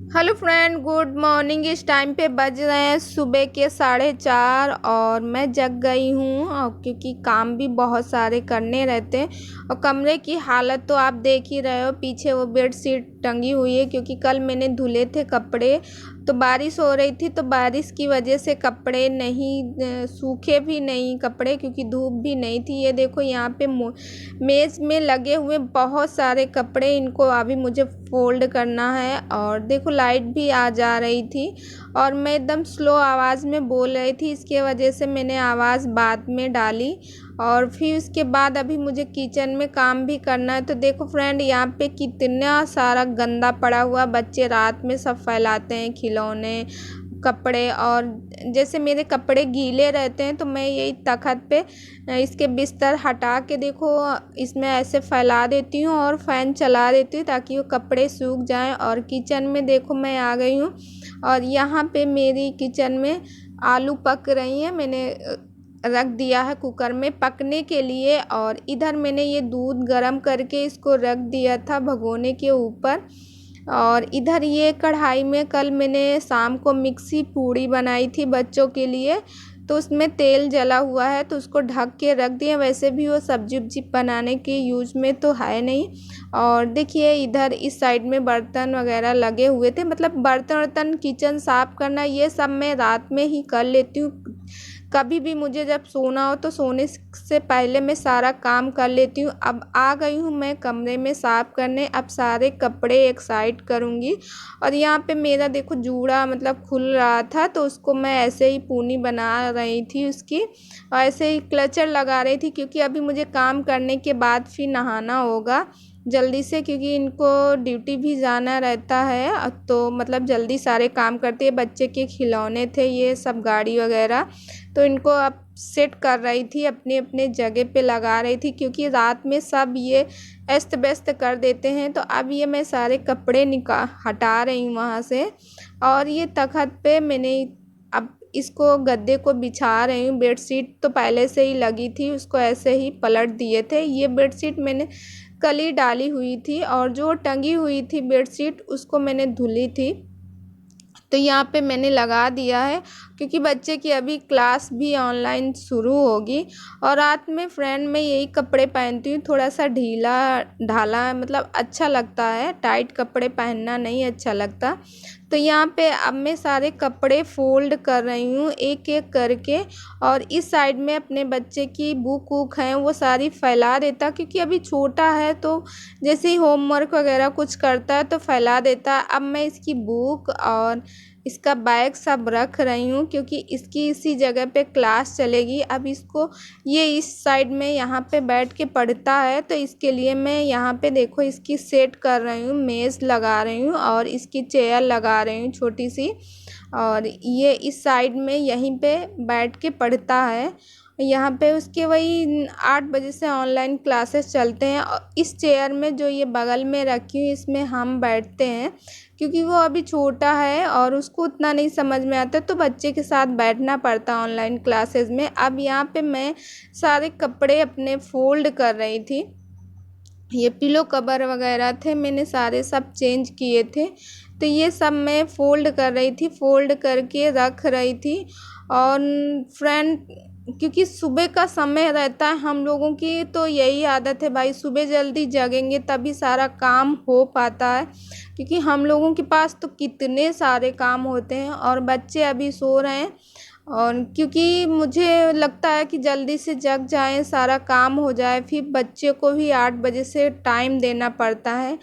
Hello friend, good morning. इस time पे बज रहे हैं सुबह के 4:30 और मैं जग गई हूँ और क्योंकि काम भी बहुत सारे करने रहते हैं। और कमरे की हालत तो आप देख ही रहे हो, पीछे वो बेडशीट टंगी हुई है क्योंकि कल मैंने धुले थे कपड़े। तो बारिश हो रही थी तो बारिश की वजह से कपड़े नहीं सूखे भी नहीं कपड़े, क्योंकि धूप भी नहीं थी। ये देखो यहाँ पे मेज में लगे हुए बहुत सारे कपड़े, इनको अभी मुझे फोल्ड करना है। और देखो लाइट भी आ जा रही थी और मैं एकदम स्लो आवाज़ में बोल रही थी, इसके वजह से मैंने आवाज़ बाद में डाली। और फिर उसके बाद अभी मुझे किचन में काम भी करना है। तो देखो फ्रेंड, यहाँ पे कितना सारा गंदा पड़ा हुआ, बच्चे रात में सब फैलाते हैं खिलौने कपड़े। और जैसे मेरे कपड़े गीले रहते हैं तो मैं यही तखत पे इसके बिस्तर हटा के देखो इसमें ऐसे फैला देती हूँ और फ़ैन चला देती हूँ ताकि वो कपड़े सूख जाएं। और किचन में देखो मैं आ गई हूँ और यहाँ पे मेरी किचन में आलू पक रही हैं। मैंने रख दिया है कुकर में पकने के लिए। और इधर मैंने ये दूध गर्म करके इसको रख दिया था भगोने के ऊपर। और इधर ये कढ़ाई में कल मैंने शाम को मिक्सी पूड़ी बनाई थी बच्चों के लिए, तो उसमें तेल जला हुआ है तो उसको ढक के रख दिया। वैसे भी वो सब्जी उब्जी बनाने के यूज में तो है नहीं। और देखिए इधर इस साइड में बर्तन वगैरह लगे हुए थे, मतलब बर्तन वर्तन किचन साफ़ करना ये सब मैं रात में ही कर लेती हूँ। कभी भी मुझे जब सोना हो तो सोने से पहले मैं सारा काम कर लेती हूँ। अब आ गई हूँ मैं कमरे में साफ़ करने, अब सारे कपड़े एक साइड करूँगी। और यहाँ पे मेरा देखो जूड़ा मतलब खुल रहा था तो उसको मैं ऐसे ही पूनी बना रही थी उसकी, और ऐसे ही क्लचर लगा रही थी क्योंकि अभी मुझे काम करने के बाद फिर नहाना होगा जल्दी से, क्योंकि इनको ड्यूटी भी जाना रहता है। तो मतलब जल्दी सारे काम करती है। बच्चे के खिलौने थे ये सब गाड़ी वगैरह, तो इनको अब सेट कर रही थी, अपने अपने जगह पे लगा रही थी क्योंकि रात में सब ये अस्त व्यस्त कर देते हैं। तो अब ये मैं सारे कपड़े हटा रही हूँ वहाँ से। और ये तखत पे मैंने अब इसको गद्दे को बिछा रही हूँ। बेडशीट तो पहले से ही लगी थी, उसको ऐसे ही पलट दिए थे। ये बेडशीट मैंने कल ही डाली हुई थी और जो टंगी हुई थी बेडशीट उसको मैंने धुली थी, तो यहाँ पे मैंने लगा दिया है क्योंकि बच्चे की अभी क्लास भी ऑनलाइन शुरू होगी। और रात में फ्रेंड मैं यही कपड़े पहनती हूँ, थोड़ा सा ढीला ढाला मतलब अच्छा लगता है, टाइट कपड़े पहनना नहीं अच्छा लगता। तो यहाँ पे अब मैं सारे कपड़े फोल्ड कर रही हूँ एक एक करके। और इस साइड में अपने बच्चे की बुक वुक हैं वो सारी फैला देता, क्योंकि अभी छोटा है तो जैसे ही होमवर्क वगैरह कुछ करता है तो फैला देता है। अब मैं इसकी बुक और इसका बैग सब रख रही हूँ क्योंकि इसकी इसी जगह पे क्लास चलेगी। अब इसको ये इस साइड में यहाँ पे बैठ के पढ़ता है तो इसके लिए मैं यहाँ पे देखो इसकी सेट कर रही हूँ, मेज़ लगा रही हूँ और इसकी चेयर लगा रही हूँ छोटी सी। और ये इस साइड में यहीं पे बैठ के पढ़ता है। यहाँ पे उसके वही 8 बजे से ऑनलाइन क्लासेस चलते हैं। और इस चेयर में जो ये बगल में रखी हूँ इसमें हम बैठते हैं क्योंकि वो अभी छोटा है और उसको उतना नहीं समझ में आता, तो बच्चे के साथ बैठना पड़ता ऑनलाइन क्लासेस में। अब यहाँ पे मैं सारे कपड़े अपने फोल्ड कर रही थी। ये पिलो कवर वगैरह थे मैंने सारे सब चेंज किए थे, तो ये सब मैं फ़ोल्ड कर रही थी, फ़ोल्ड करके रख रही थी। और फ्रेंड क्योंकि सुबह का समय रहता है हम लोगों की, तो यही आदत है भाई, सुबह जल्दी जगेंगे तभी सारा काम हो पाता है, क्योंकि हम लोगों के पास तो कितने सारे काम होते हैं। और बच्चे अभी सो रहे हैं और क्योंकि मुझे लगता है कि जल्दी से जग जाएं सारा काम हो जाए, फिर बच्चे को भी 8 बजे से टाइम देना पड़ता है।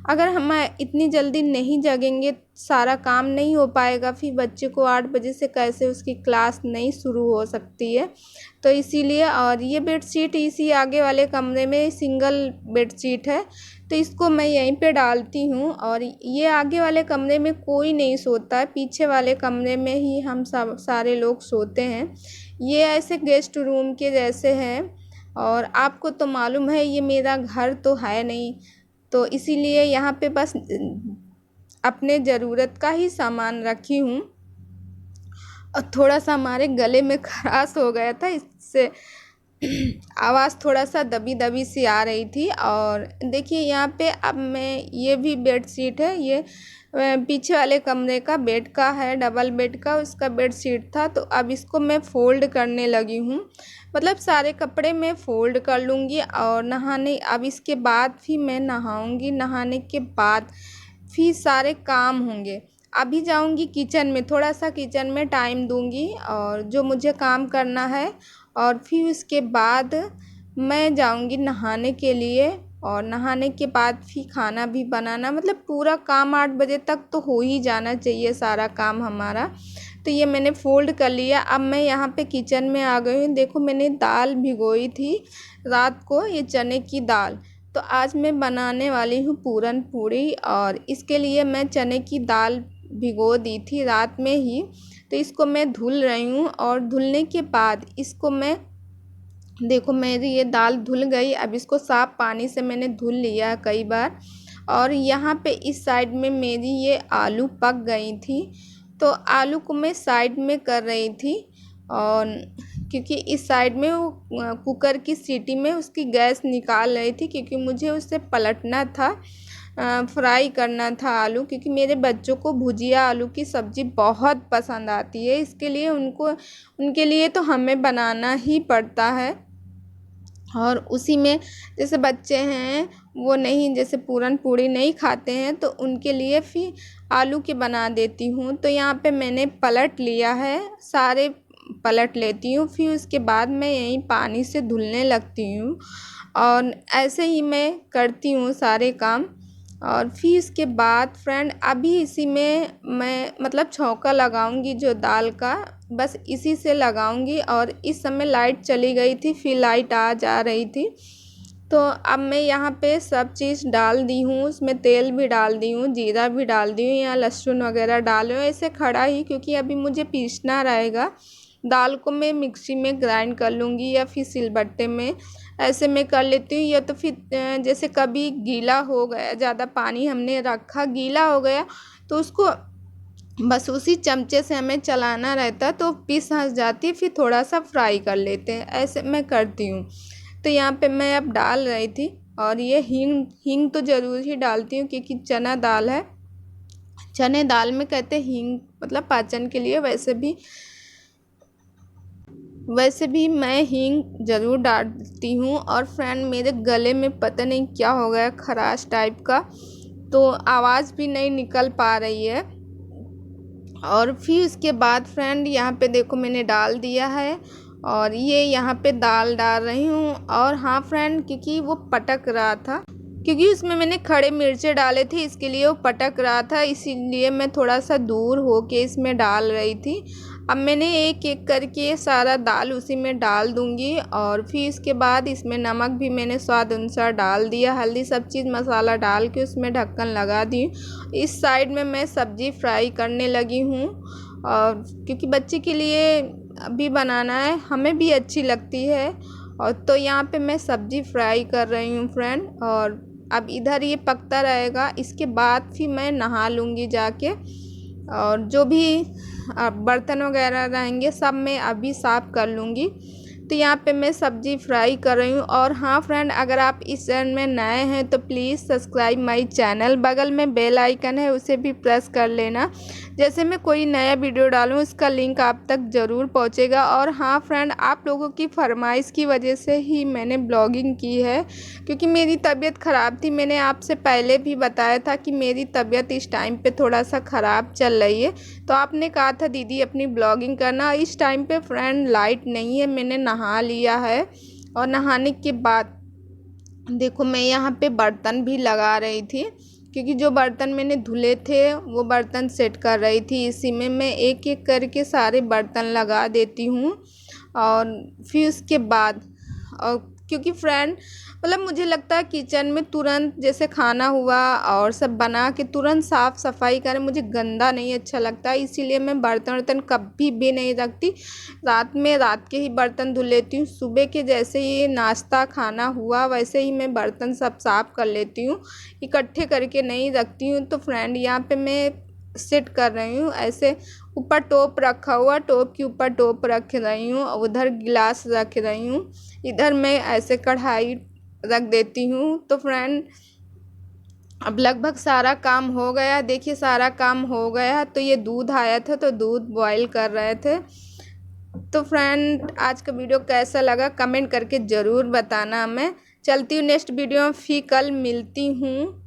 अगर हम इतनी जल्दी नहीं जगेंगे सारा काम नहीं हो पाएगा, फिर बच्चे को 8 बजे से कैसे उसकी क्लास नहीं शुरू हो सकती है। तो इसीलिए, और ये बेडशीट इसी आगे वाले कमरे में सिंगल बेडशीट है तो इसको मैं यहीं पे डालती हूँ। और ये आगे वाले कमरे में कोई नहीं सोता है, पीछे वाले कमरे में ही हम सब सारे लोग सोते हैं। ये ऐसे गेस्ट रूम के जैसे हैं। और आपको तो मालूम है ये मेरा घर तो है नहीं, तो इसीलिए यहाँ पे बस अपने ज़रूरत का ही सामान रखी हूँ। और थोड़ा सा हमारे गले में खराश हो गया था, इससे आवाज़ थोड़ा सा दबी दबी सी आ रही थी। और देखिए यहाँ पे अब मैं ये भी बेडशीट है, ये पीछे वाले कमरे का बेड का है, डबल बेड का, उसका बेड शीट था। तो अब इसको मैं फ़ोल्ड करने लगी हूँ, मतलब सारे कपड़े मैं फ़ोल्ड कर लूँगी और नहाने, अब इसके बाद फिर मैं नहाऊँगी। नहाने के बाद फिर सारे काम होंगे। अभी जाऊँगी किचन में, थोड़ा सा किचन में टाइम दूँगी और जो मुझे काम करना है, और फिर उसके बाद मैं जाऊँगी नहाने के लिए। और नहाने के बाद फिर खाना भी बनाना, मतलब पूरा काम 8 बजे तक तो हो ही जाना चाहिए सारा काम हमारा। तो ये मैंने फ़ोल्ड कर लिया। अब मैं यहाँ पे किचन में आ गई हूँ। देखो मैंने दाल भिगोई थी रात को, ये चने की दाल। तो आज मैं बनाने वाली हूँ पूरन पूड़ी, और इसके लिए मैं चने की दाल भिगो दी थी रात में ही। तो इसको मैं धुल रही हूँ, और धुलने के बाद इसको मैं, देखो मेरी ये दाल धुल गई। अब इसको साफ़ पानी से मैंने धुल लिया कई बार। और यहाँ पे इस साइड में मेरी ये आलू पक गई थी, तो आलू को मैं साइड में कर रही थी। और क्योंकि इस साइड में वो कुकर की सीटी में उसकी गैस निकाल रही थी, क्योंकि मुझे उसे पलटना था, फ्राई करना था आलू। क्योंकि मेरे बच्चों को भुजिया आलू की सब्ज़ी बहुत पसंद आती है, इसके लिए उनके लिए तो हमें बनाना ही पड़ता है। और उसी में जैसे बच्चे हैं वो नहीं, जैसे पूरन पूड़ी नहीं खाते हैं, तो उनके लिए फिर आलू की बना देती हूँ। तो यहाँ पे मैंने पलट लिया है, सारे पलट लेती हूँ, फिर उसके बाद मैं यहीं पानी से धुलने लगती हूँ। और ऐसे ही मैं करती हूँ सारे काम। और फिर इसके बाद फ्रेंड अभी इसी में मैं मतलब छौंका लगाऊंगी जो दाल का, बस इसी से लगाऊंगी। और इस समय लाइट चली गई थी, फिर लाइट आ जा रही थी। तो अब मैं यहाँ पे सब चीज़ डाल दी हूँ, उसमें तेल भी डाल दी हूँ, जीरा भी डाल दी हूँ, यहाँ लहसुन वगैरह डाल रही हूँ ऐसे खड़ा ही, क्योंकि अभी मुझे पीसना रहेगा। दाल को मैं मिक्सी में ग्राइंड कर लूँगी या फिर सिलबट्टे में, ऐसे मैं कर लेती हूँ। या तो फिर जैसे कभी गीला हो गया, ज़्यादा पानी हमने रखा गीला हो गया, तो उसको बस उसी चमचे से हमें चलाना रहता, तो पीस हंस जाती, फिर थोड़ा सा फ्राई कर लेते हैं, ऐसे मैं करती हूँ। तो यहाँ पे मैं अब डाल रही थी। और ये हींग हींग तो ज़रूर ही डालती हूँ, क्योंकि चना दाल है, चने दाल में कहते हैं हींग, मतलब पाचन के लिए। वैसे भी मैं हींग ज़रूर डालती हूँ। और फ्रेंड मेरे गले में पता नहीं क्या हो गया, खराश टाइप का, तो आवाज़ भी नहीं निकल पा रही है। और फिर उसके बाद फ्रेंड यहाँ पे देखो मैंने डाल दिया है, और ये यहाँ पे दाल डाल रही हूँ। और हाँ फ्रेंड, क्योंकि वो पटक रहा था, क्योंकि उसमें मैंने खड़े मिर्चे डाले थे, इसके लिए वो पटक रहा था, इसीलिए मैं थोड़ा सा दूर हो के इसमें डाल रही थी। अब मैंने एक एक करके सारा दाल उसी में डाल दूँगी। और फिर इसके बाद इसमें नमक भी मैंने स्वाद अनुसार डाल दिया, हल्दी, सब चीज़ मसाला डाल के उसमें ढक्कन लगा दी। इस साइड में मैं सब्ज़ी फ्राई करने लगी हूँ, और क्योंकि बच्चे के लिए भी बनाना है, हमें भी अच्छी लगती है। और तो यहाँ पे मैं सब्ज़ी फ्राई कर रही हूँ फ्रेंड। और अब इधर ये पकता रहेगा, इसके बाद फिर मैं नहा लूँगी जाके। और जो भी बर्तन वगैरह रहेंगे सब मैं अभी साफ़ कर लूँगी। तो यहाँ पे मैं सब्ज़ी फ्राई कर रही हूँ। और हाँ फ्रेंड, अगर आप इस चैनल में नए हैं तो प्लीज़ सब्सक्राइब माय चैनल, बगल में बेल आइकन है उसे भी प्रेस कर लेना, जैसे मैं कोई नया वीडियो डालूँ उसका लिंक आप तक ज़रूर पहुँचेगा। और हाँ फ्रेंड, आप लोगों की फरमाइश की वजह से ही मैंने ब्लॉगिंग की है, क्योंकि मेरी तबीयत ख़राब थी। मैंने आपसे पहले भी बताया था कि मेरी तबीयत इस टाइम पे थोड़ा सा ख़राब चल रही है, तो आपने कहा था दीदी अपनी ब्लॉगिंग करना। इस टाइम पे फ्रेंड लाइट नहीं है, मैंने नहा लिया है। और नहाने के बाद देखो मैं यहाँ पे बर्तन भी लगा रही थी, क्योंकि जो बर्तन मैंने धुले थे वो बर्तन सेट कर रही थी। इसी में मैं एक एक करके सारे बर्तन लगा देती हूँ। और फिर उसके बाद, और क्योंकि फ्रेंड मतलब मुझे लगता है किचन में तुरंत जैसे खाना हुआ और सब बना के तुरंत साफ़ सफाई करें, मुझे गंदा नहीं अच्छा लगता, इसीलिए मैं बर्तन वर्तन कभी भी नहीं रखती। रात के ही बर्तन धुल लेती हूँ। सुबह के जैसे ही नाश्ता खाना हुआ वैसे ही मैं बर्तन सब साफ़ कर लेती हूँ, इकट्ठे करके नहीं रखती हूँ। तो फ्रेंड यहाँ पे मैं सेट कर रही हूँ ऐसे, ऊपर टोप रखा हुआ, टोप के ऊपर टोप रख रही हूँ, उधर गिलास रख रही हूँ, इधर मैं ऐसे कढ़ाई रख देती हूँ। तो फ्रेंड अब लगभग सारा काम हो गया, देखिए सारा काम हो गया। तो ये दूध आया था तो दूध बॉईल कर रहे थे। तो फ्रेंड आज का वीडियो कैसा लगा कमेंट करके ज़रूर बताना। मैं चलती हूँ नेक्स्ट वीडियो में, फिर कल मिलती हूँ।